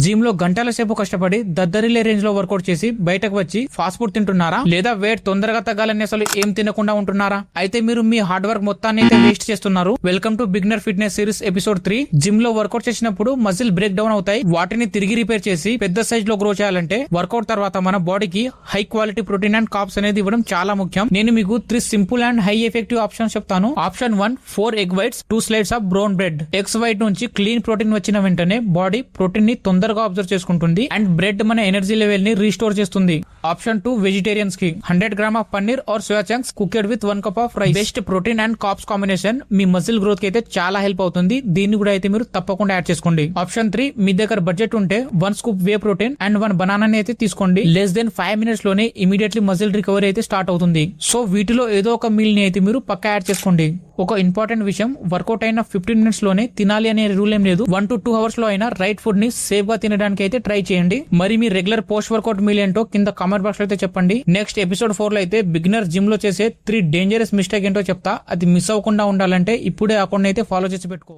Gym లో గంటల సేపు కష్టపడి దద్దరిల్లే రేంజ్ లో వర్కౌట్ చేసి బయటకు వచ్చి ఫాస్ట్ ఫుడ్ తింటున్నారా, లేదా వెయిట్ తొందరగా తగ్గాలని అసలు ఏం తినకుండా ఉంటున్నారా? అయితే మీరు మీ హార్డ్ వర్క్ మొత్తాన్ని అయితే వేస్ట్ చేస్తున్నారు. Welcome to beginner fitness series episode 3. Gym లో వర్కౌట్ చేసినప్పుడు మజిల్ బ్రేక్ డౌన్ అవుతాయి. వాటిని తిరిగి రిపేర్ చేసి పెద్ద సైజ్ లో గ్రో చేయాలంటే వర్కౌట్ తర్వాత మన బాడీకి high quality protein and carbs అనేది ఇవ్వడం చాలా ముఖ్యం. నేను మీకు 3 simple and high effective options చెప్తాను. Option 1, 4 egg whites, 2 slides of brown bread. Eggs white నుంచి క్లీన్ ప్రోటీన్ వచ్చిన వెంటనే బాడీ ప్రోటీన్ ని తొందరగా అబ్జర్వ్ చేసుకుంటుంది అండ్ బ్రెడ్ మన ఎనర్జీ లెవెల్ ని రీస్టోర్ చేస్తుంది. ఆప్షన్ 2, వెజిటేరియన్స్ కి 100 gram of paneer or soya chunks cooked with 1 cup of rice. Best protein and carbs combination. Me muscle growth కి అయితే చాలా హెల్ప్ అవుతుంది. దీన్ని కూడా అయితే మీరు తప్పకుండా యాడ్ చేసుకోండి. ఆప్షన్ 3, మీ దగ్గర బడ్జెట్ ఉంటే 1 scoop whey protein and 1 banana అయితే తీసుకోండి. లెస్ దెన్ 5 మినిట్స్ లోనే ఇమీడియట్లీ మజిల్ రికవరీ అయితే స్టార్ట్ అవుతుంది. సో వీటిలో ఏదో ఒక మీల్ ని అయితే మీరు పక్కా యాడ్ చేసుకోండి. ఒక ఇంపార్టెంట్ విషయం, వర్కౌట్ అయిన 15 మినిట్స్ లోనే తినాలి అనే రూల్ ఏం లేదు. 1 to 2 అవర్స్ లో అయినా రైట్ ఫుడ్ ని సేఫ్ గా తినడానికి అయితే ట్రై చేయండి. మరి మీ రెగ్యులర్ పోస్ట్ వర్కౌట్ మీల్ ఏంటో కింద కామెంట్ బాక్స్ లో అయితే చెప్పండి. నెక్స్ట్ ఎపిసోడ్ 4 లో అయితే బిగినర్ జిమ్ లో చేసే 3 డేంజరస్ మిస్టేక్ ఏంటో చెప్తా. అది మిస్ అవ్వకుండా ఉండాలంటే ఇప్పుడే అకౌంట్ అయితే ఫాలో చేసి పెట్టుకో.